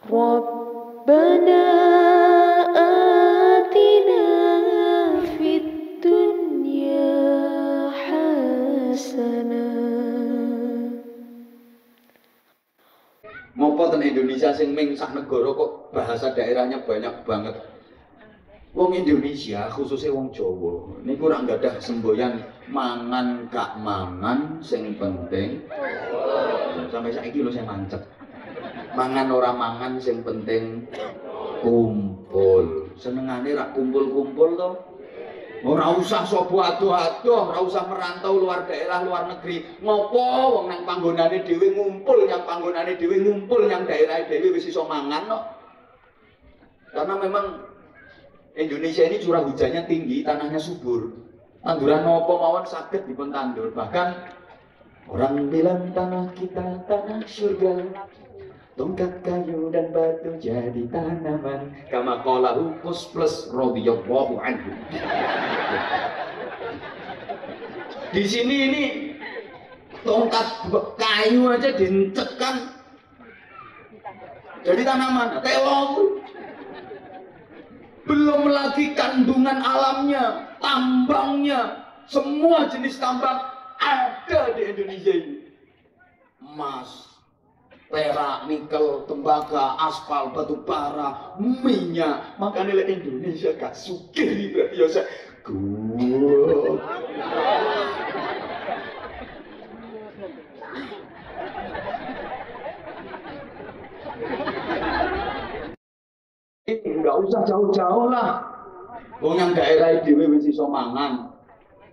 Rabbana atina fid dunya hasanah. Ngopo ten Indonesia sing ming sak negara kok bahasa daerahnya banyak banget. Wong Indonesia khususnya wong Jawa niku ora nggadah semboyan mangan gak mangan sing penting sampai saiki lho saya mancep. Mangan ora mangan sing penting kumpul. Senengane rak kumpul-kumpul to. Ora usah sapa adoh-adoh, ora usah merantau luar daerah, luar negeri. Ngopo wong nang panggonane dhewe ngumpul, yang panggonane dhewe ngumpul, yang daerah dhewe wis iso mangan kok. Karena memang Indonesia ini curah hujannya tinggi, tanahnya subur. Tanduran nopo mawon saged dipun tandur. Bahkan orang bilang tanah kita tanah surga. Tongkat kayu dan batu jadi tanaman. Kama qala Hufus plus radhiyallahu anhu. Di sini ini tongkat kayu aja diencekkan jadi tanaman. Tewo. Belum lagi kandungan alamnya, tambangnya, semua jenis tambang ada di Indonesia ini. Emas, perak, nikel, tembaga, aspal, batu bara, minyak. Makanya Indonesia gak sugih ya saya. Enggak usah jauh-jauh lah. Wong yang daerah dhewe wis iso mangan.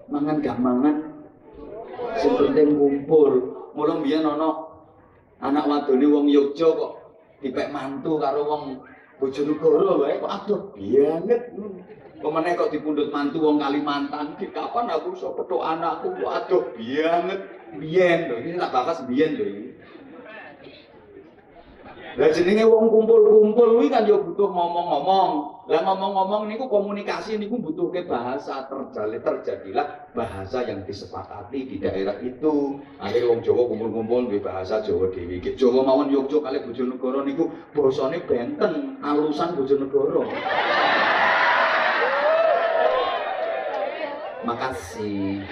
Mangan gak mangan. Sing penting kumpul. Mula mbiyen ana anak wadone wong Yogya kok dipek mantu karo wong Bojonegoro wae kok aduh banget. Pemene kok dipundhut mantu wong Kalimantan. Kapan aku iso petuk anakku kok aduh banget. Biyen lho, ini tak bakas biyen lho iki. Lah jenenge wong kumpul-kumpul kuwi kan ya butuh ngomong-ngomong. Lah ngomong-ngomong niku komunikasi niku butuhke bahasa, terjadilah bahasa yang disepakati di daerah itu. Akhire wong Jawa kumpul-kumpul duwe bahasa Jawa dhewe. Iki Jawa mawon Yogya kali Bojonegoro niku basane benten, alusan Bojonegoro. Makasih.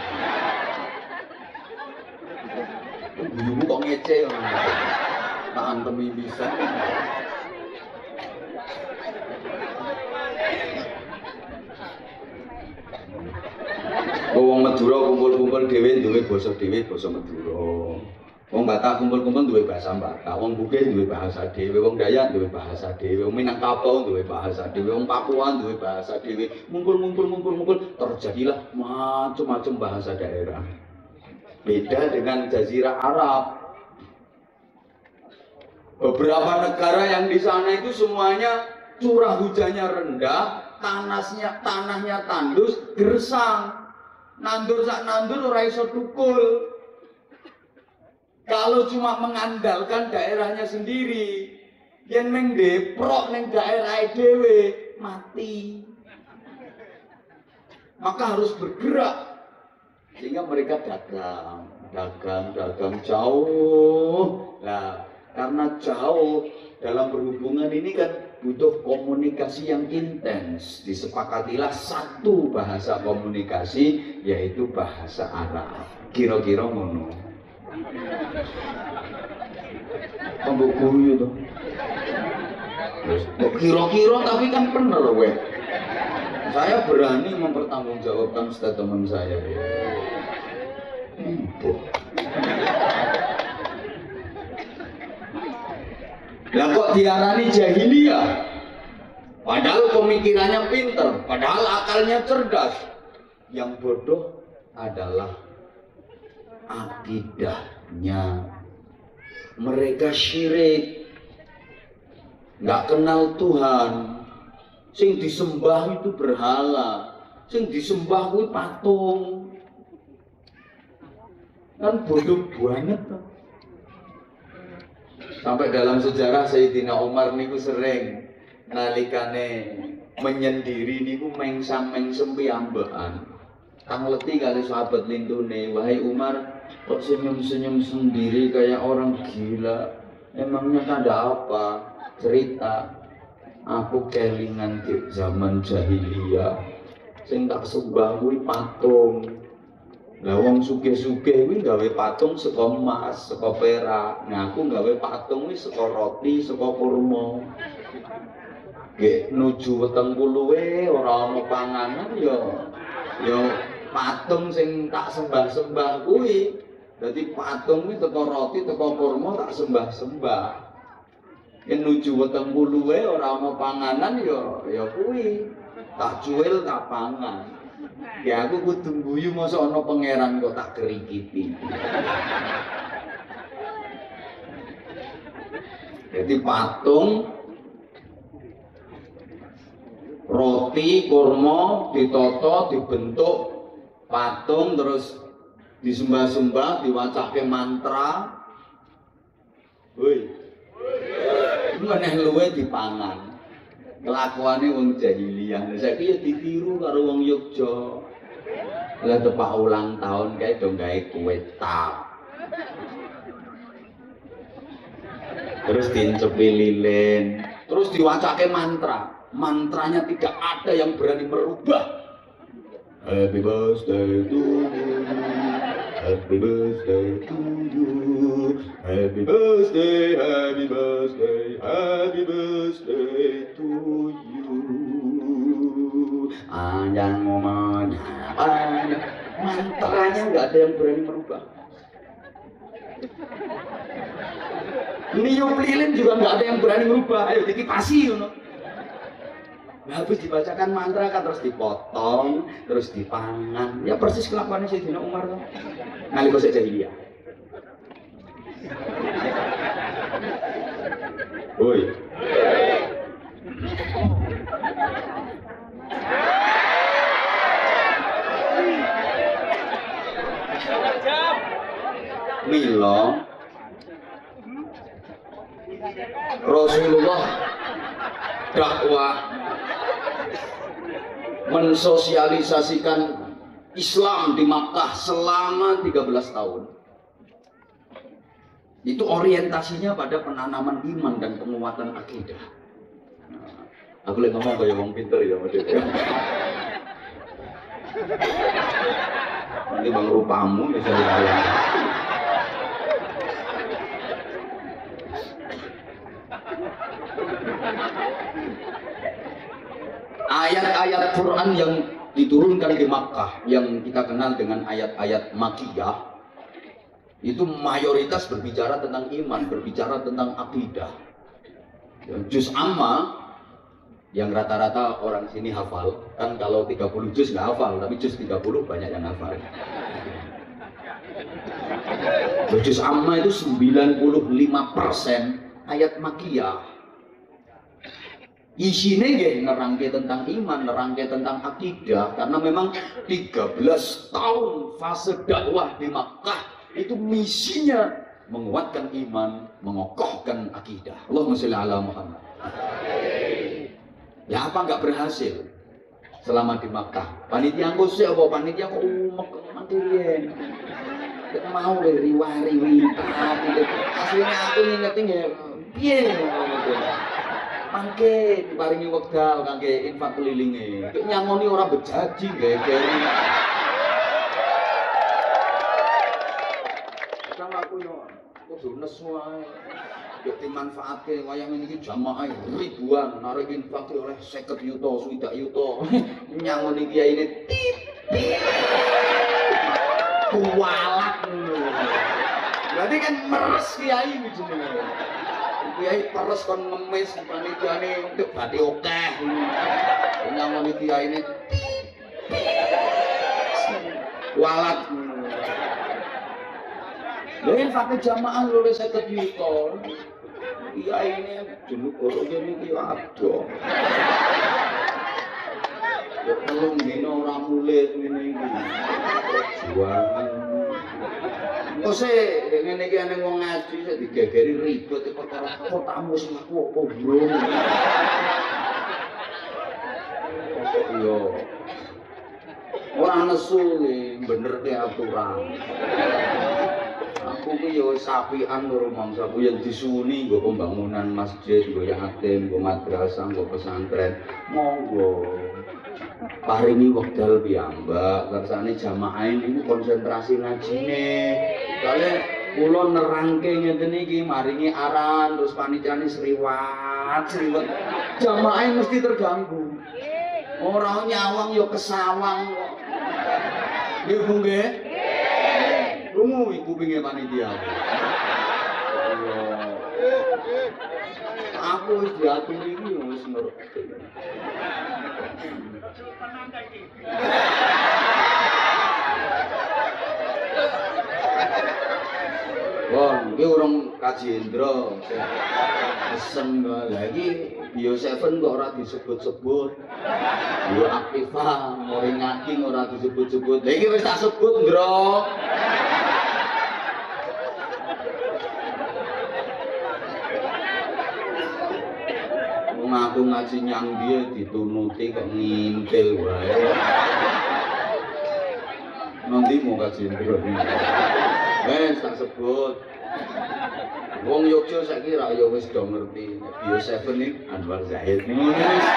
Gurumu kok ngece ngono. Tak antemi bisa. Wong Madura kumpul-kumpul dhewe duwe basa dhewe, basa Madura. Wong Batak kumpul-kumpul duwe bahasa Batak, wong Bugis duwe bahasa dhewe, wong Dayak duwe bahasa dhewe, wong Minangkabau duwe bahasa dhewe, wong Papua duwe bahasa dhewe. Ngumpul-ngumpul terjadilah macam-macam bahasa daerah. Beda dengan Jazirah Arab. Beberapa negara yang di sana itu semuanya curah hujannya rendah, tanahnya tandus, gersang. Nandur sak nandur ora iso tukul. Kalau cuma mengandalkan daerahnya sendiri, yen meng deprok ning daerah dhewe mati. Maka harus bergerak. Sehingga mereka dagang jauh. Nah, karena jauh dalam berhubungan ini kan butuh komunikasi yang intens. Disepakatilah satu bahasa komunikasi, yaitu bahasa Arab. Kira-kira ngono. Ambok guyu to. Kira-kira tapi kan bener weh. Saya berani mempertanggungjawabkan statement saya. Lah kok diarani jahiliyah? Padahal pemikirannya pinter, padahal akalnya cerdas. Yang bodoh adalah akidahnya. Mereka syirik, nggak kenal Tuhan. Sing disembah itu berhala, sing disembah itu patung. Kan bodoh banget tuh. Sampai dalam sejarah Sayyidina Umar niku sering nalikane menyendiri niku mengsam-mengsem piyambakan. Kang leti kali sahabat lintune, wahai Umar, kok senyum-senyum sendiri kayak orang gila? Emangnya ada apa? cerita aku kelingan di zaman jahiliyah sing tak sembah kuwi patung. Lah wong sugih-sugih kuwi gawe patung saka emas, saka perak. Nah aku gawe patung kuwi saka roti, saka kurma. Nggih nuju weteng puluhe ora ana panganan ya patung sing tak sembah-sembah kuwi. Dadi patung kuwi teko roti, teko kurma tak sembah-sembah. Yen nuju weteng puluhe ora ana panganan ya kuwi. Tak cuwil tak pangan. Ya aku kudu guyu masa ana pangeran kok tak kerikiti. Jadi patung roti kurma ditata dibentuk patung terus disembah-sembah diwacake mantra. Woi. Meneh luwe dipangan. Kelakuane wong jahiliyah. Saiki ya ditiru karo wong Yogya. Lah tepak ulang tahun kae do gawe kue tap. Terus diencepi lilin, terus diwacake mantra. Mantranya tidak ada yang berani merubah. Happy birthday to you. Happy birthday to you. Happy birthday, happy birthday, happy birthday to you. Anjang ngomongnya panjang. Mantranya nggak ada yang berani merubah. Niup lilin juga nggak ada yang berani merubah. Ayo dikipasi, Nah, habis dibacakan mantra kan terus dipotong, terus dipangan. Ya persis kelakuannya Sayyidina Umar kan. Nalika sik jahiliyah. Woi. Mila Rasulullah dakwah mensosialisasikan Islam di Makkah selama 13 tahun. Itu orientasinya pada penanaman iman dan penguatan akidah. Nah, aku lagi ngomong kayak wong pinter ya maksudnya. Nanti bang rupamu misalnya. Ayat-ayat Quran yang diturunkan di Makkah yang kita kenal dengan ayat-ayat Makkiyah itu mayoritas berbicara tentang iman, berbicara tentang akidah. Juz amma yang rata-rata orang sini hafal, kan kalau 30 juz nggak hafal, tapi juz 30 banyak yang hafal. Juz amma itu 95% ayat Makkiyah. Isinya nggih nerangke tentang iman, nerangke tentang akidah, karena memang 13 tahun fase dakwah di Makkah itu misinya menguatkan iman, mengokohkan akidah. Allahumma sholli ala Muhammad. Ya apa nggak berhasil selama di Makkah? Panitia aku sih apa panitia kok umek mantirin. Kita mau riwa-riwi aslinya aku ngingetin ya piye mangke diparingi wekdal kangge infak kelilinge. Kok nyangoni ora bejaji geger. Sama aku yo kudu nesu ae. Yo dimanfaatke wayang iki jamaah ribuan, narik infak oleh 50 yuta, 60 yuta. Nyangoni kiyaine kualat. Berarti kan meres kiai iki jenenge. Kiai peres kon ngemis panitiane untuk bati akeh. Nyangoni kiyaine walat. Lha infak jamaah lho 50 yuta. Kiyaine jeneng karo ngene iki ado. Ya telung dina ora mulih ngene iki. Juangan. Ose ngene iki ana wong ngaji sik digegeri ribet perkara kotamu sing aku apa, Bro. Yo. Ora nesu ning bener ke aturan. Aku ki yo sapian karo mangsaku yang disuni nggo pembangunan masjid, nggo yatim, nggo madrasah, nggo pesantren. Monggo. Paringi wekdal piyambak, kersane jamaah niku konsentrasi ngajine. Kale kula nerangke ngeten iki maringi aran terus panitiane sriwat. Jamaah mesti terganggu. Ora nyawang yo kesawang kok. Nggih Bu nggih? Rungu iku pinggir panitia. Aku wis diatur iki wis ngerti. Wah, iki urung kaji Indra. Pesen lagi Bio 7 kok ora disebut-sebut. Bio Aktiva, Moringaking ora disebut-sebut. Lah iki wis tak sebut, Ndra. Wong aku ngaji nyang dia ditunuti kok ngintil wae. Nanti mau kaji Indra. Wes tak sebut. Wong Yogya saiki ra ya wis do ngerti. Bio 7 iki Anwar Zahid ngono wis.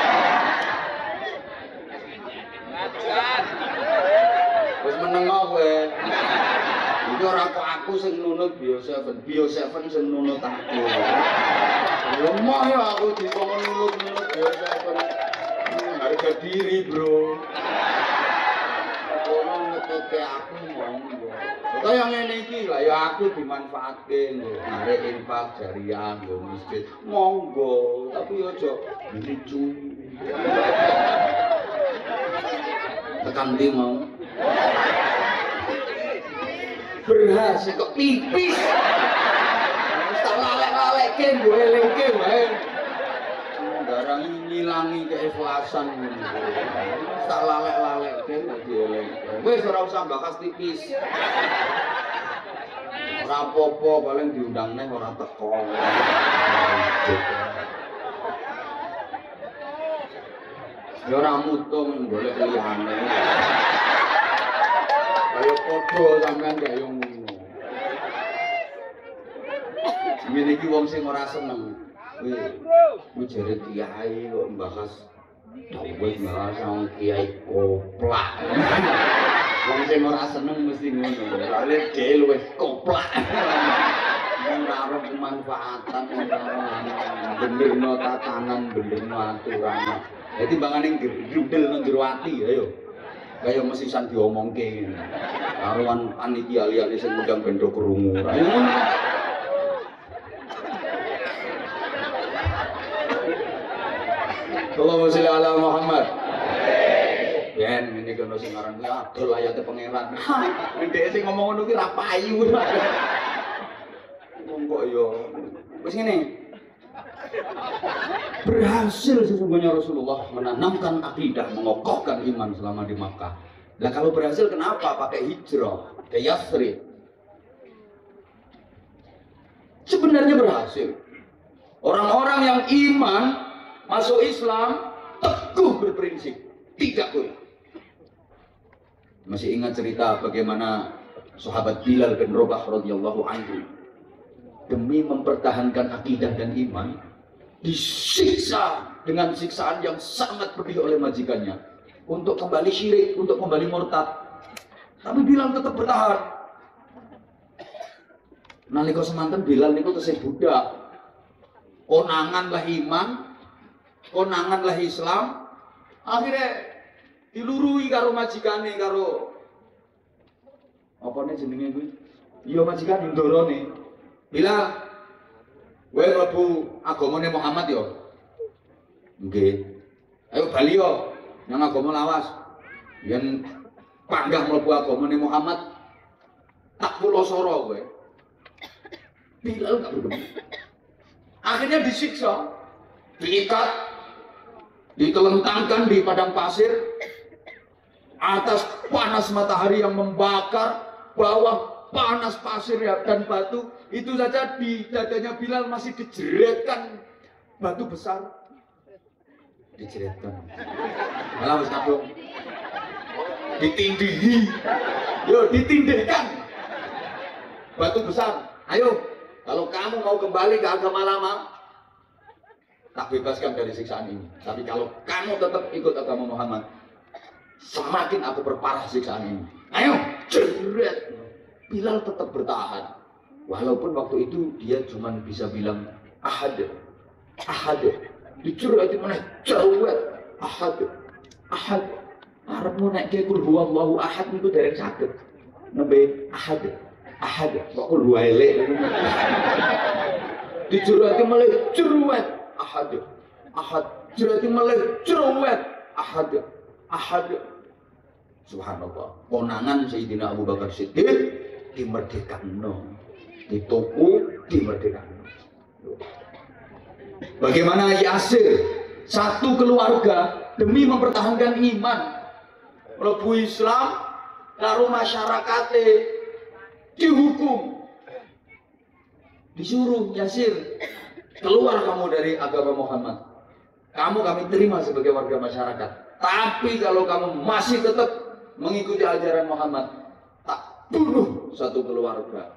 Wis menengo kowe. Iki ora kok aku sing nunut Bio 7. Bio 7 sing nunut aku. Lemah ya aku dikon nunut-nunut Bio 7. Harga diri, Bro. Kono ngetutke aku monggo. Kaya ngene iki lah ya aku dimanfaatke lho, arek infak jariah lho masjid. Monggo, tapi aja lucu. Tekan ndi mau? Berhasil kok pipis. Wis tak lalek-lalekke nggo elingke wae. Barang ngilangi keikhlasan ngono. Tak lalek-lalekke kok dielingke. Wis ora usah bakas tipis. Ora apa-apa paling diundang neh ora teko. Ya ora mutung golek liyane. Kaya padha sampean kaya ngono. Ngene iki wong sing ora seneng. Kuwi jare kiai kok mbahas dawuh bahas sang kiai koplak. Wong sing ora seneng mesti ngono. Soale dhewe luwih koplak. Ora ora kemanfaatan benerno tatanan, benerno aturan. Dadi bangane grudel nang jero ati ayo. Kaya mesisan diomongke ngene. Karuan panitia liyane sing ngundang bendo krungu. Allahumma sholli ala Muhammad. Yen ngene kono sing aran kuwi adol ayate pangeran. Ndek sing ngomong ngono ki ra payu. Wong kok ya wis ngene. Berhasil sesungguhnya Rasulullah menanamkan akidah, mengokohkan iman selama di Makkah. Nah kalau berhasil kenapa pakai hijrah ke Yathrib? Sebenarnya berhasil. Orang-orang yang iman masuk Islam teguh berprinsip, tidak goyah. Masih ingat cerita bagaimana sahabat Bilal bin Rabah radhiyallahu anhu demi mempertahankan akidah dan iman disiksa dengan siksaan yang sangat pedih oleh majikannya untuk kembali syirik, untuk kembali murtad. Tapi Bilal tetap bertahan. Nalika semanten Bilal niku tesih budak. Konangan lah iman, konangan lah Islam. Akhirnya dilurui karo majikane karo apane jenenge kuwi? Iya majikane ndorone. Bilal kowe mlebu agamane Muhammad yo. Nggih. Ayo bali yo nang agama lawas. Yen panggah mlebu agamane Muhammad tak pulo soro kowe. Bilal gak bergeming. Akhirnya disiksa, diikat, ditelentangkan di padang pasir atas panas matahari yang membakar, bawah panas pasir dan batu. Itu saja di dadanya Bilal masih dijeretkan batu besar. Dijeretkan. Malah wis kadung. Ditindihi. Yo ditindihkan. batu besar. Ayo, kalau kamu mau kembali ke agama lama, tak bebaskan dari siksaan ini. Tapi kalau kamu tetap ikut agama Muhammad, semakin aku perparah siksaan ini. Ayo, jeret. Bilal tetap bertahan. Walaupun waktu itu dia cuma bisa bilang ahad. Dijerat mana jawet ahad. Arabmu naik ke kul huwallahu ahad itu dereng saged. Nembe ahad. Kok kul huwaile. Dijerat malah jeruwet ahad. Jerat malah jeruwet ahad. Subhanallah. Konangan Sayyidina Abu Bakar Siddiq dimerdekakno, dituku dimerdekakno. Bagaimana Yasir, satu keluarga demi mempertahankan iman, mlebu Islam karo masyarakate dihukum, disuruh Yasir keluar kamu dari agama Muhammad, kami terima sebagai warga masyarakat, tapi kalau kamu masih tetap mengikuti ajaran Muhammad, tak bunuh satu keluarga.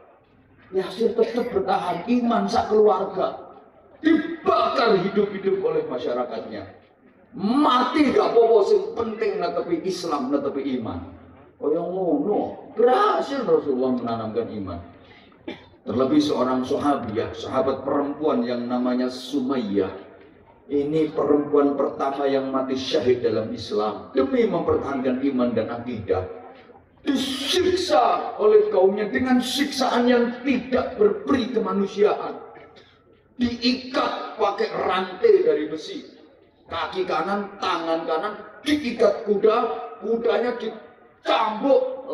Yasir tetap bertahan, iman sak keluarga dibakar hidup-hidup oleh masyarakatnya. Mati gak apa-apa, sing penting netepi Islam, netepi iman. Oh yang ngono, berhasil Rasulullah menanamkan iman. Terlebih seorang sahabat perempuan yang namanya Sumayyah. Ini perempuan pertama yang mati syahid dalam Islam demi mempertahankan iman dan akidah. Disiksa oleh kaumnya dengan siksaan yang tidak berperi kemanusiaan. Diikat pakai rantai dari besi. Kaki kanan, tangan kanan diikat kudanya dicambuk,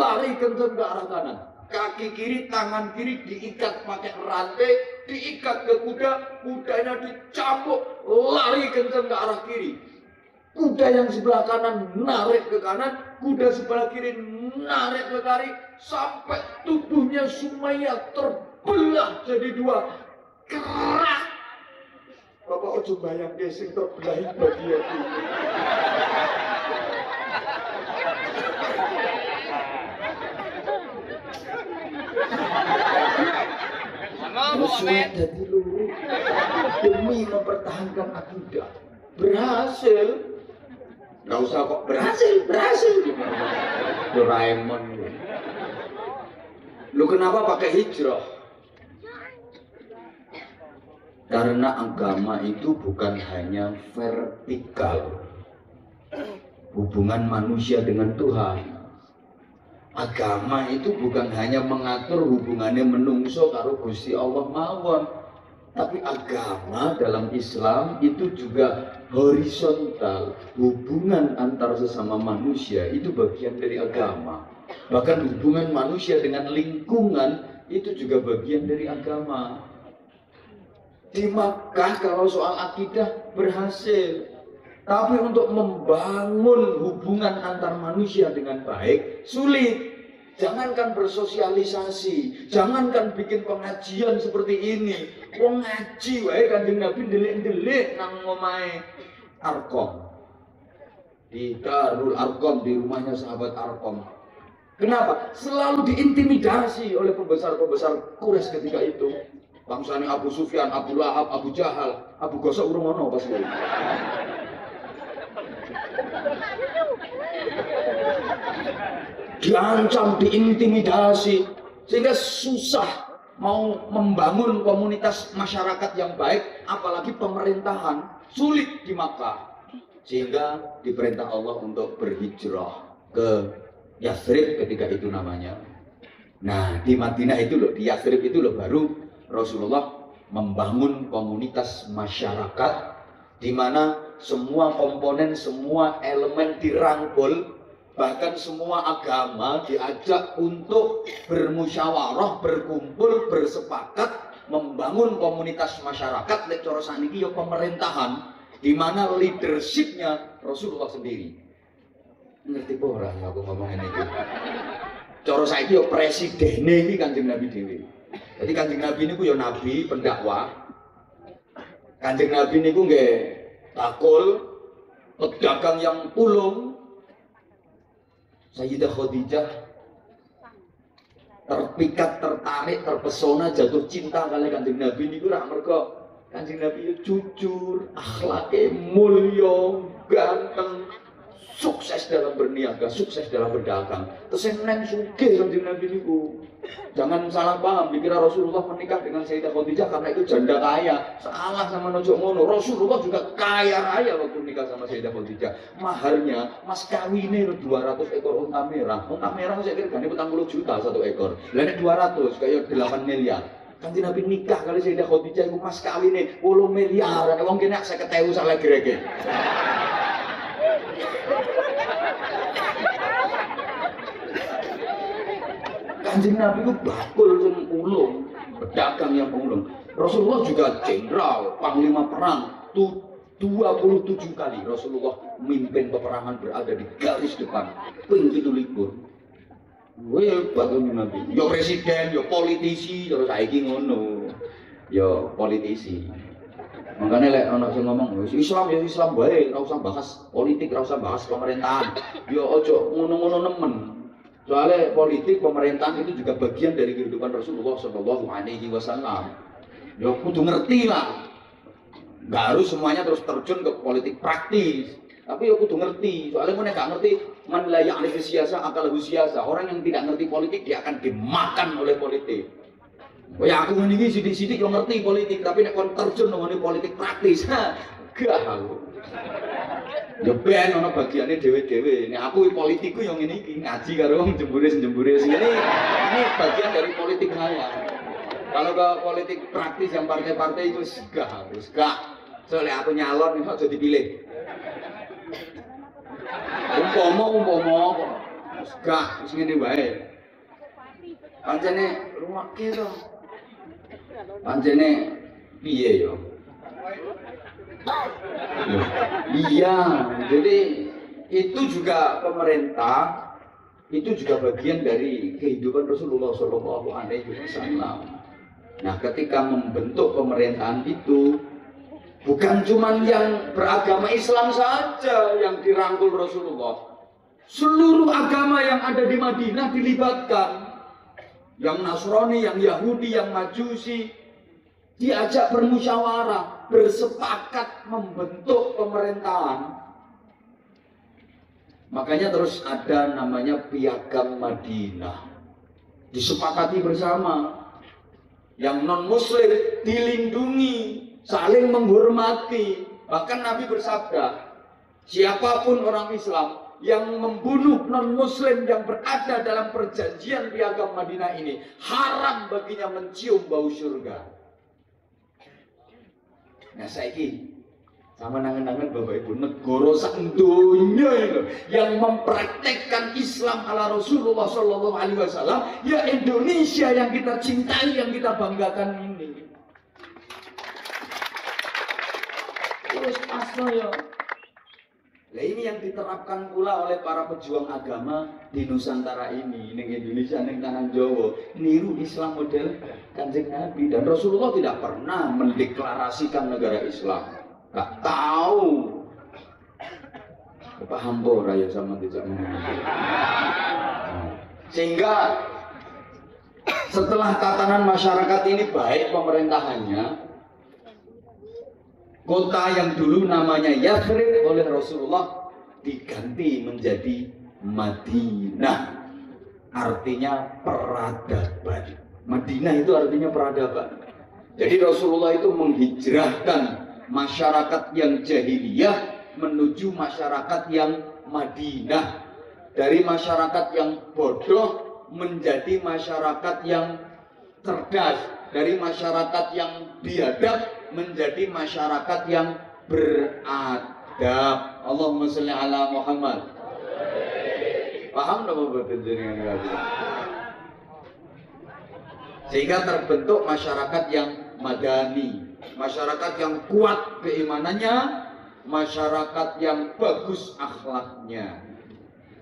lari kencang ke arah kanan. Kaki kiri, tangan kiri diikat pakai rantai, diikat ke kudanya dicambuk, lari kencang ke arah kiri. Kuda yang sebelah kanan narik ke kanan, kuda sebelah kiri narik ke kiri, sampai tubuhnya Sumayyah terbelah jadi dua. Kerak. Bapak ojo bayang sing terbelahin bagian ini. Bersuat jadi luruh demi mempertahankan akidah. Berhasil. Gak usah kok berhasil. Doraemon. Lu kenapa pakai hijrah? Karena agama itu bukan hanya vertikal, hubungan manusia dengan Tuhan. Agama itu bukan hanya mengatur hubungannya menungso karo Gusti Allah mawon, tapi agama dalam Islam itu juga horizontal. Hubungan antar sesama manusia itu bagian dari agama. Bahkan hubungan manusia dengan lingkungan itu juga bagian dari agama. Di Makkah kalau soal akidah berhasil, tapi untuk membangun hubungan antar manusia dengan baik sulit. Jangankan bersosialisasi, jangankan bikin pengajian seperti ini. Wong ngaji wae Kanjeng Nabi ndelik-ndelik nang omahe Arqam. Di Darul Arqam, di rumahnya sahabat Arqam. Kenapa? Selalu diintimidasi oleh pembesar-pembesar Quraisy ketika itu. Bangsane Abu Sufyan, Abu Lahab, Abu Jahal, Abu Gosok urung ono pas kuwi. Diancam, diintimidasi, sehingga susah mau membangun komunitas masyarakat yang baik, apalagi pemerintahan, sulit di Makkah. Sehingga diperintah Allah untuk berhijrah ke Yathrib ketika itu namanya. Nah di Madinah itu loh, di Yathrib itu loh baru Rasulullah membangun komunitas masyarakat di mana semua komponen, semua elemen dirangkul, bahkan semua agama diajak untuk bermusyawarah, berkumpul, bersepakat membangun komunitas masyarakat. Lek cara saniki ya pemerintahan di mana leadershipnya Rasulullah sendiri. Ngerti apa ora aku ngomongin itu? Cara saiki ya presidene iki Kanjeng Nabi dhewe. Jadi Kanjeng Nabi niku ya nabi pendakwah. Kanjeng Nabi niku nggih takul pedagang yang tulung. Sayyidah Khadijah terpikat, tertarik, terpesona, jatuh cinta kali Kanjeng Nabi niku rak mergo Kanjeng Nabi jujur, akhlake mulya, ganteng, sukses dalam berniaga, sukses dalam berdagang. Terus yang neng sugih Kanjeng Nabi niku. Jangan salah paham, dikira Rasulullah menikah dengan Sayyidah Khadijah karena itu janda kaya. Salah sama nojo ngono. Rasulullah juga kaya raya waktu nikah sama Sayyidah Khadijah. Maharnya, mas kawine 200 ekor unta merah. Unta merah saya kira gane 40 juta satu ekor. Lah nek 200 kayak 8 miliar. Kanjeng Nabi nikah kali Sayyidah Khadijah iku mas kawine 10 miliar. Wong kene 50.000 sak legreke. Kanjeng Nabi itu bakul yang ulung, pedagang yang ulung. Rasulullah juga jenderal, panglima perang. 27 kali Rasulullah memimpin peperangan berada di garis depan. Ping 17. Hebat Kanjeng Nabi. Yo presiden, yo politisi, terus saiki ngono. Yo politisi. Makanya lek ana sing ngomong Islam ya Islam bae, ora usah bahas politik, ora usah bahas pemerintahan. Yo ojo ngono-ngono nemen. Soalnya politik pemerintahan itu juga bagian dari kehidupan Rasulullah Shallallahu Alaihi Wasallam. Ya kudu ngerti lah. Gak harus semuanya terus terjun ke politik praktis. Tapi ya kudu ngerti. Soalnya mana gak ngerti, man la ya'rifu siyasa akalahu siyasa. Orang yang tidak ngerti politik dia akan dimakan oleh politik. Oh ya aku ini sidik-sidik yang ngerti politik, tapi nek kon terjun nang politik praktis, gak aku. Ya ben ana bagiane dhewe-dhewe. Nek aku politikku yang ini ngaji karo wong jembure-jembure sini. Ini bagian dari politik saya. Kalau ke politik praktis yang partai-partai itu harus gak. Soalnya aku nyalon kok jadi dipilih. Umpama gak wis ngene wae. Pancene ruwake to. Pancene piye yo? Iya, jadi itu juga pemerintah, itu juga bagian dari kehidupan Rasulullah Shallallahu Alaihi Wasallam. Nah, ketika membentuk pemerintahan itu, bukan cuma yang beragama Islam saja yang dirangkul Rasulullah, seluruh agama yang ada di Madinah dilibatkan, yang Nasrani, yang Yahudi, yang Majusi, diajak bermusyawarah, bersepakat membentuk pemerintahan. Makanya terus ada namanya Piagam Madinah. Disepakati bersama. Yang non-muslim dilindungi, saling menghormati. Bahkan Nabi bersabda, siapapun orang Islam yang membunuh non-muslim yang berada dalam perjanjian Piagam Madinah ini, haram baginya mencium bau surga. Nah saiki sama nangan-nangan Bapak Ibu negara sak donya itu yang mempraktekkan Islam ala Rasulullah Shallallahu Alaihi Wasallam, ya Indonesia yang kita cintai, yang kita banggakan ini. Terus pasno ya. Nah ini yang diterapkan pula oleh para pejuang agama di Nusantara ini, di Indonesia, di tanah Jawa, niru Islam model Kanjeng Nabi. Dan Rasulullah tidak pernah mendeklarasikan negara Islam, gak tahu. Paham ora ya sama tidak. Sehingga setelah tatanan masyarakat ini baik pemerintahannya, kota yang dulu namanya Yathrib oleh Rasulullah diganti menjadi Madinah. Artinya peradaban. Madinah itu artinya peradaban. Jadi Rasulullah itu menghijrahkan masyarakat yang jahiliyah menuju masyarakat yang Madinah. Dari masyarakat yang bodoh menjadi masyarakat yang cerdas. Dari masyarakat yang biadab menjadi masyarakat yang beradab. Allahumma sholli ala Muhammad. Paham enggak Bapak jenengan kali? Sehingga terbentuk masyarakat yang madani, masyarakat yang kuat keimanannya, masyarakat yang bagus akhlaknya.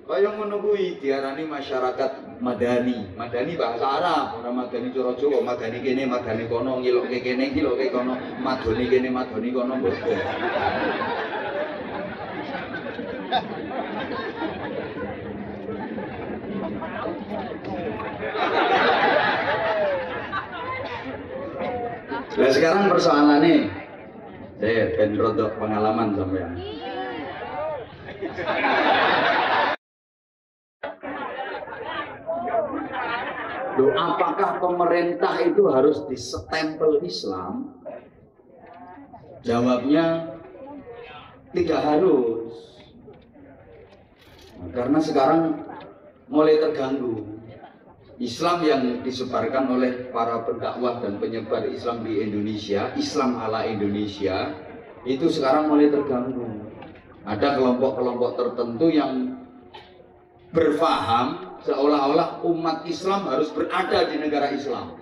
Kaya ngono kuwi diarani masyarakat madani. Madani bahasa Arab, ora madani cara Jawa, madani kene, madani kono, ngilokke kene, ngilokke kono, madoni kene, madoni kono mboten. Nah sekarang persoalannya, saya ben rodok pengalaman sampean. Loh, apakah pemerintah itu harus disestempel Islam? Jawabnya tidak harus. Nah, karena sekarang mulai terganggu. Islam yang disebarkan oleh para pendakwah dan penyebar Islam di Indonesia, Islam ala Indonesia, itu sekarang mulai terganggu. Ada kelompok-kelompok tertentu yang berfaham seolah-olah umat Islam harus berada di negara Islam.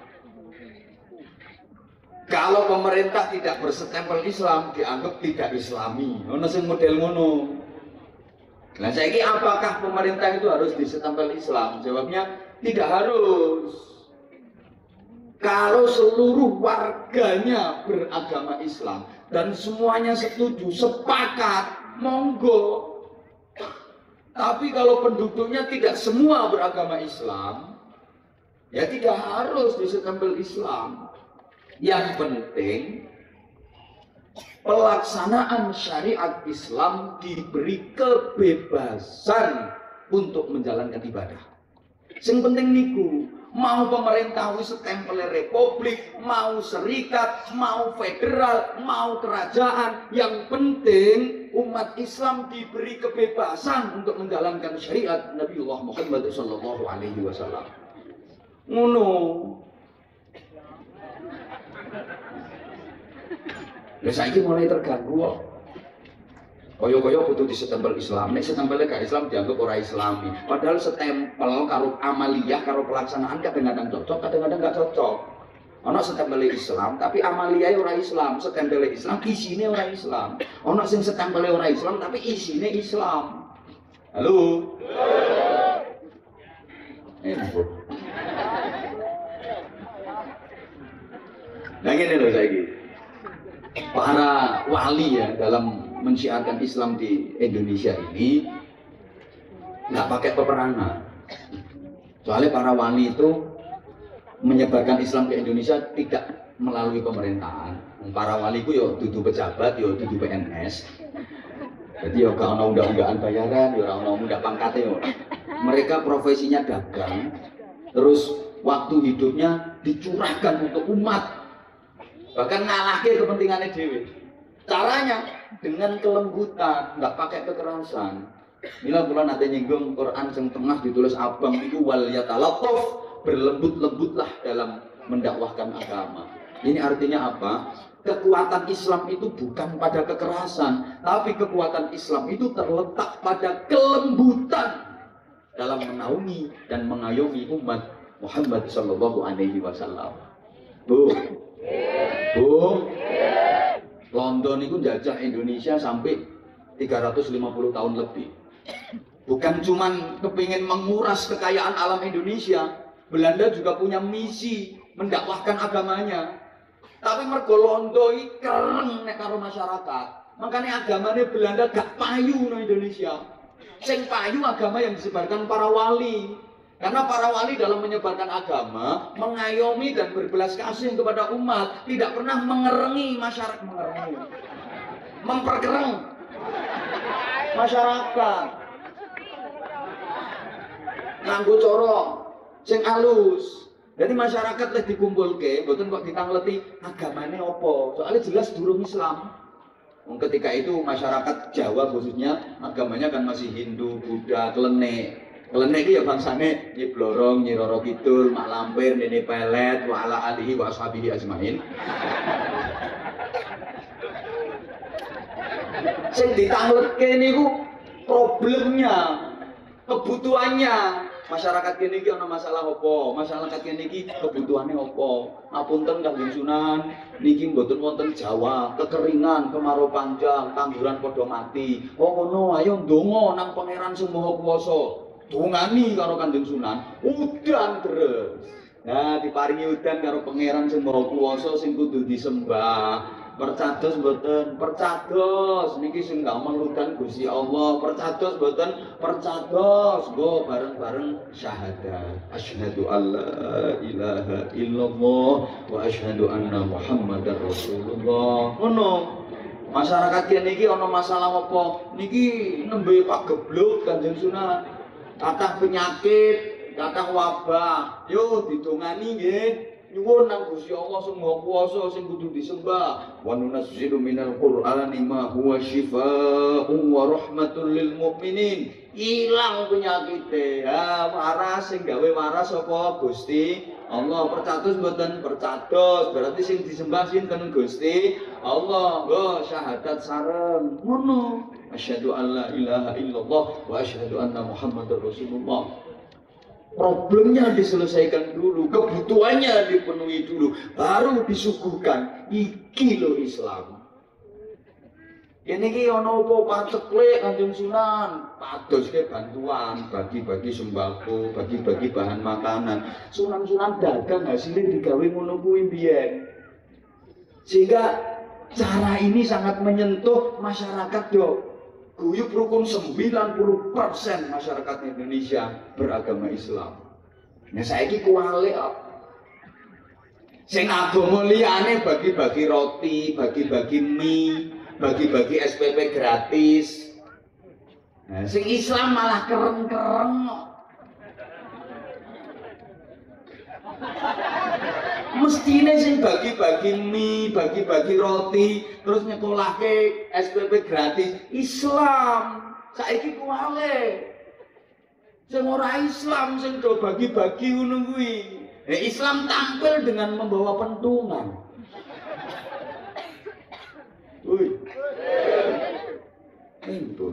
Kalau pemerintah tidak berstempel Islam, dianggap tidak Islami. Ono sing model ngono. Nah, saiki apakah pemerintah itu harus disestempel Islam? Jawabnya tidak harus. Kalau seluruh warganya beragama Islam dan semuanya setuju, sepakat, monggo. Tapi kalau penduduknya tidak semua beragama Islam, ya tidak harus disestempel Islam. Yang penting pelaksanaan syariat Islam diberi kebebasan untuk menjalankan ibadah. Yang penting niku, mau pemerintah wis stempel republik, mau serikat, mau federal, mau kerajaan, yang penting umat Islam diberi kebebasan untuk menjalankan syariat Nabiullah Muhammad sallallahu alaihi wasallam. Ngono. Lah saiki mulai terganggu kok. Koyo-koyo kudu disestempel Islam. Nek stempelnya gak Islam dianggap ora Islami. Padahal stempel karo amaliyah karo pelaksanaan kadang-kadang cocok, kadang-kadang gak cocok. Ono stempel Islam tapi amaliyah ora Islam, stempel Islam isine ora Islam. Ono sing stempel ora Islam tapi isine Islam. Halo. Nah gini loh saiki. Para wali ya dalam mensyiarkan Islam di Indonesia ini nggak pakai peperangan. Soalnya para wali itu menyebarkan Islam ke Indonesia tidak melalui pemerintahan. Para wali itu ya dudu pejabat, ya dudu PNS. Jadi ya gak ono undang-undangan bayaran, ya ono undang pangkatnya. Mereka profesinya dagang, terus waktu hidupnya dicurahkan untuk umat. Bahkan ngalahke kepentingannya dewi. Caranya dengan kelembutan, nggak pakai kekerasan. Mila kula nate nyinggung Quran yang tengah ditulis abang itu wal yatalattaf, berlembut-lembutlah dalam mendakwahkan agama. Ini artinya apa? Kekuatan Islam itu bukan pada kekerasan, tapi kekuatan Islam itu terletak pada kelembutan dalam menaungi dan mengayomi umat Muhammad sallallahu alaihi wasallam. Bu, London itu jajah Indonesia sampai 350 tahun lebih. Bukan cuman kepingin menguras kekayaan alam Indonesia, Belanda juga punya misi mendakwahkan agamanya. Tapi mergo Londo iki kereng nek karo masyarakat. Makanya agamanya Belanda gak payu no Indonesia. Sing payu agama yang disebarkan para wali. Karena para wali dalam menyebarkan agama, mengayomi dan berbelas kasih kepada umat, tidak pernah mengerengi masyarakat, memperkereng masyarakat. Nganggo coro sing alus. Jadi masyarakat leh dikumpulke, mboten kok ditangleti agamane apa. Soalnya jelas durung Islam. Ketika itu masyarakat Jawa khususnya agamanya kan masih Hindu, Buddha, Klenek. Klenek iki ya bangsane Nyi Blorong, Nyi Roro Kidul, Mak Lampir, Nene Pelet, wa ala alihi wa ashabihi ajmain. Sing ditangletke niku problemnya, kebutuhannya. Masyarakat kene iki ana masalah apa? Masyarakat kene iki kebutuhane apa? Ngapunten Kanjeng Sunan, niki mboten wonten Jawa, kekeringan, kemarau panjang, tanduran padha mati. Oh ngono, ayo ndonga nang Pangeran Sing Maha Kuwasa. Dungani karo Kanjeng Sunan, udan terus. Nah, diparingi udan karo Pangeran Sing Maha Kuwasa sing kudu disembah. Percados mboten, percados niki sing ngameludan Gusti Allah. Percados mboten, percados nggo bareng-bareng syahadat. Asyhadu alla ilaha illallah wa asyhadu anna Muhammadar Rasulullah. Ngono. Masyarakat kene iki ana masalah apa? Niki nembe pagebluk Kanjeng Sunan. Kathah penyakit, kathah wabah. Yo didongani nggih. Nyuwun nang Gusti Allah sing Maha Kuwasa sing kudu disembah. Wa nunazzilu minal Qur'ani ma huwa syifaa'un wa rahmatun lil mukminin. Ilang penyakite. Ha, waras sing gawe waras sapa Gusti Allah. Percados mboten percados. Berarti sing disembah sinten Gusti Allah. Nggo syahadat sareng. Ngono. Asyhadu an la ilaha illallah wa asyhadu anna Muhammadar Rasulullah. Problemnya diselesaikan dulu, kebutuhannya dipenuhi dulu, baru disuguhkan iki lo Islam. Ini ki ono apa paceklik Kanjeng Sunan, padoske bantuan, bagi-bagi sembako, bagi-bagi bahan makanan. Sunan-sunan dagang hasilnya digawe ngono kuwi mbiyen. Sehingga cara ini sangat menyentuh masyarakat yo. Guyub rukun 90% masyarakat Indonesia beragama Islam. Nah saiki kuwalik kok. Sing agama liyane bagi-bagi roti, bagi-bagi mie, bagi-bagi SPP gratis. Nah sing Islam malah kereng-kereng kok. Mestine sing bagi-bagi mie, bagi-bagi roti, terus nyekolahke SPP gratis Islam. Saiki kuwale. Sing ora Islam sing do bagi-bagi ngono kuwi. Islam tampil dengan membawa pentungan. Woi. Itu.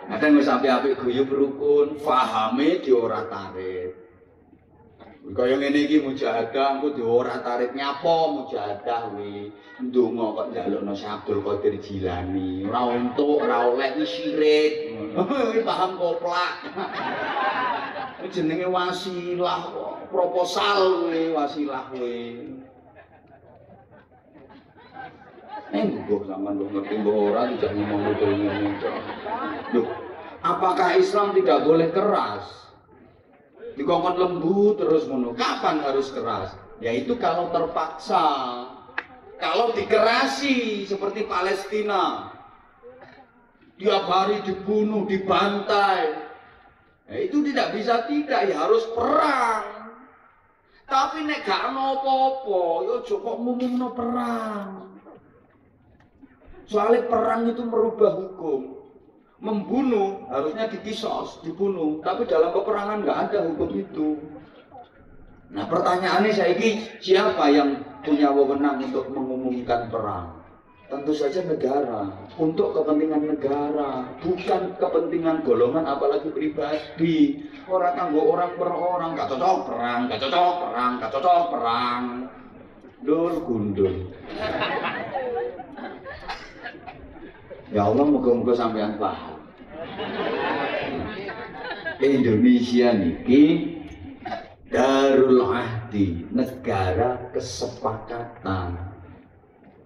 Kadang wis apik-apik guyub rukun, pahame di ora tarif. Kaya ngene iki mujahadah engko diora tarik nyapa mujahadah kuwi ndonga kok njalukno Syekh Abdul Qadir Jilani ora entuk ora oleh iki syirik ngono iki paham koplak iki jenenge wasilah proposal kuwi wasilah kuwi engko sampean lu ngerti mbok ora dijak ngomong ngene lho apakah Islam tidak boleh keras? Dikongkon lembut terus ngono. Kapan harus keras? Yaitu kalau terpaksa. Kalau dikerasi seperti Palestina. Tiap hari dibunuh, dibantai. Ya, itu tidak bisa tidak, ya harus perang. Tapi nek gak ono apa-apa, yo aja kok ngumumno perang. Soalnya perang itu merubah hukum. Membunuh harusnya dikisos, dibunuh, tapi dalam peperangan nggak ada hukum itu. Nah pertanyaannya saiki siapa yang punya wewenang untuk mengumumkan perang? Tentu saja negara, untuk kepentingan negara, bukan kepentingan golongan apalagi pribadi. Orang kanggo orang per orang, gak cocok perang, gak cocok perang, gak cocok perang. Dur gundul. Ya Allah, moga-moga sampean paham. Indonesia niki Darul Ahdi, negara kesepakatan.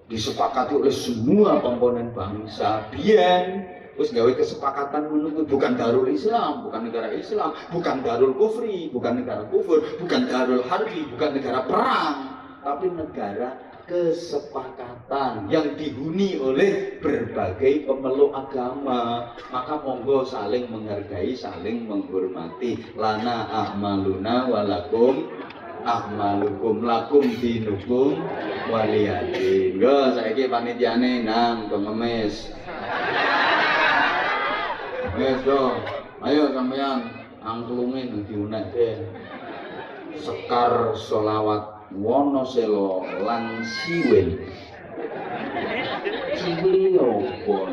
Disepakati oleh semua komponen bangsa. Biyen wis gawe kesepakatan menunggu bukan Darul Islam, bukan negara Islam, bukan Darul Kufri, bukan negara kufur, bukan Darul Harbi, bukan negara perang, tapi negara kesepakatan yang dihuni oleh berbagai pemeluk agama. Maka monggo saling menghargai, saling menghormati. Lana ahmaluna walakum ahmalukum lakum dinukum waliyadin. Yo saiki panitiane nang pengemis. Wes yo, ayo sampeyan angklungin diunekke. Sekar selawat Wonoselo lan siwil. Siwil opo?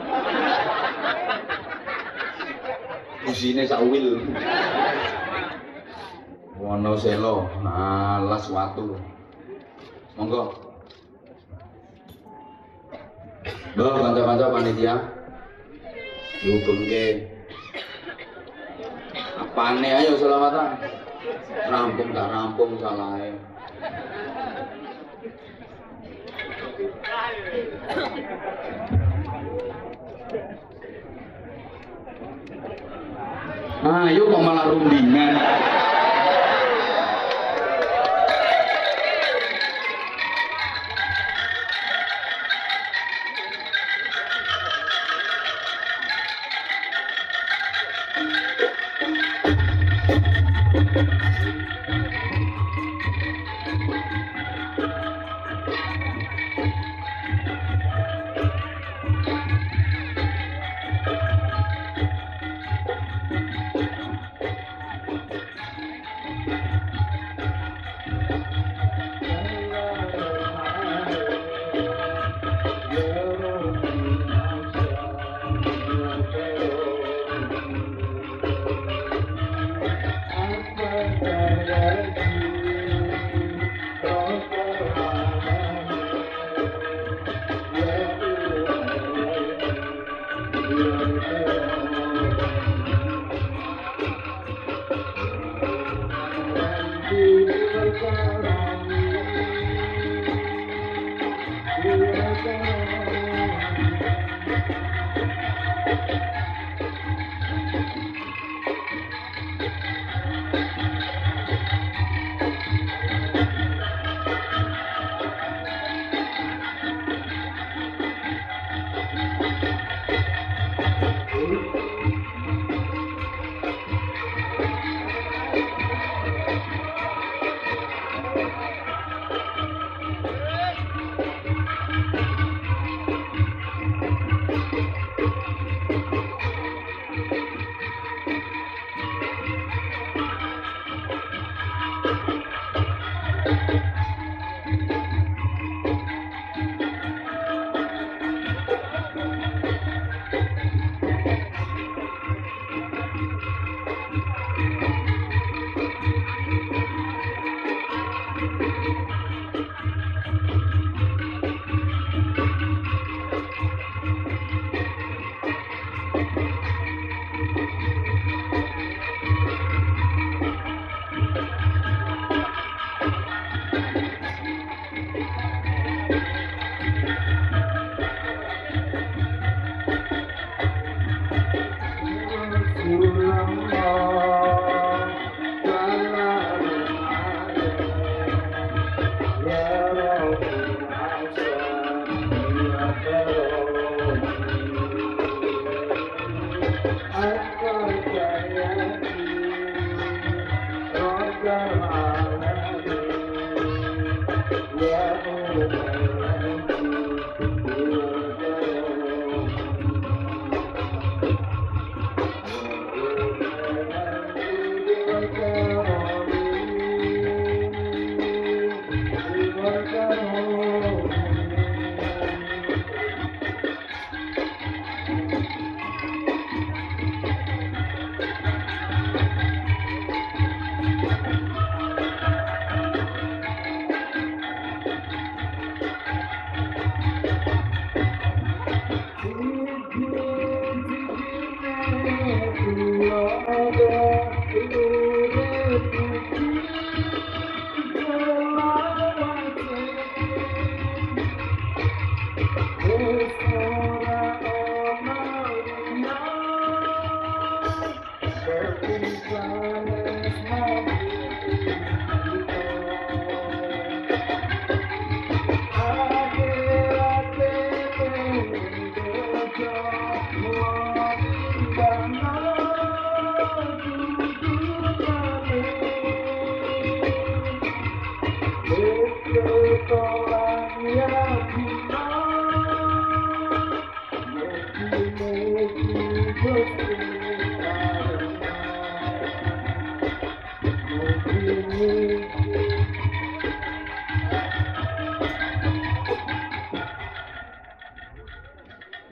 Busine sawil. Wonoselo, alas watu. Monggo. Loh, kanca-kanca panitia. Dihukumke. Apane ayo selawatan. Rampung gak rampung salahe. Ayo kok malah rundingan.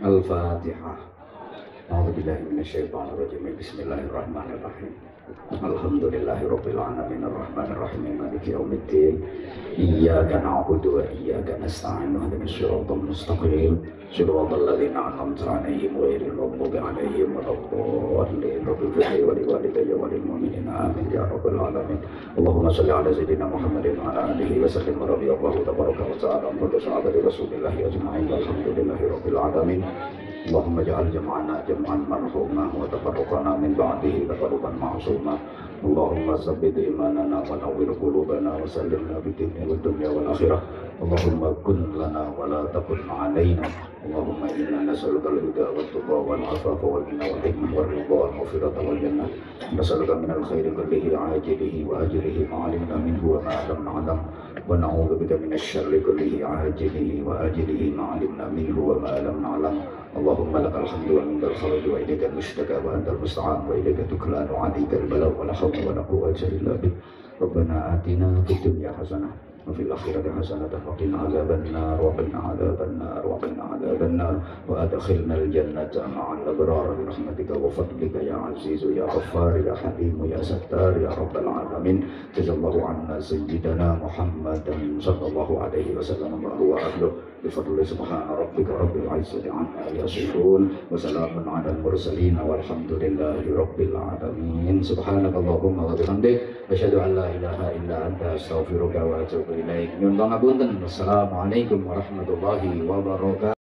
Al-Fatihah. A'udzubillahi minasyaitonirrajim. Bismillahirrahmanirrahim. Alhamdulillahirabbil alamin arrahmanir rahim maliki yaumiddin. Iyyaka na'budu wa iyyaka nasta'in ihdinas siratal mustaqim. Shiratal ladzina an'amta 'alaihim ghairil maghdubi 'alaihim waladdallin. Rabbil ighfir li walidayya wa lil mu'minina amin ya rabbal alamin. Allahumma shalli 'ala sayyidina Muhammadin wa 'ala alihi wa sallim radhiyallahu tabaraka wa ta'ala an sahabati Rasulillah ajma'in. Alhamdulillahirabbil alamin. اللهم اجعل جمعنا جمعا مرحوما وتفرقنا من بعده تفرقا معصوما. اللهم ثبت ايماننا ونور قلوبنا وسلمنا في الدنيا والدنيا والاخره. اللهم كن لنا ولا تكن علينا. اللهم انا نسالك الهدى والتقى والعفاف والغنى والحكمه والرضا والمغفره والجنه. نسالك من الخير كله عاجله واجله ما علمنا منه وما لم نعلم. ونعوذ بك من الشر كله عاجله واجله ما علمنا منه وما لم نعلم. اللهم لك الحمد ومنك الخرج واليك المشتكى وانت المستعان واليك تكلان وعليك البلاء ولا حول ولا قوه الا بك. ربنا اتنا في الدنيا حسنه وفي الآخرة حسنة وقنا عذاب النار وقنا عذاب النار وقنا عذاب النار وأدخلنا الجنة مع الأبرار برحمتك وفضلك يا عزيز يا غفار يا حليم يا ستار يا رب العالمين. جزا الله عنا سيدنا محمدا صلى الله عليه وسلم وهو أهله بفضل سبحان ربك رب العزة عما يصفون وسلام على المرسلين والحمد لله رب العالمين. سبحانك اللهم وبحمدك أشهد أن لا إله إلا أنت أستغفرك وأتوب ilaik. Nyun pangapunten. Wassalamualaikum warahmatullahi wabarakatuh.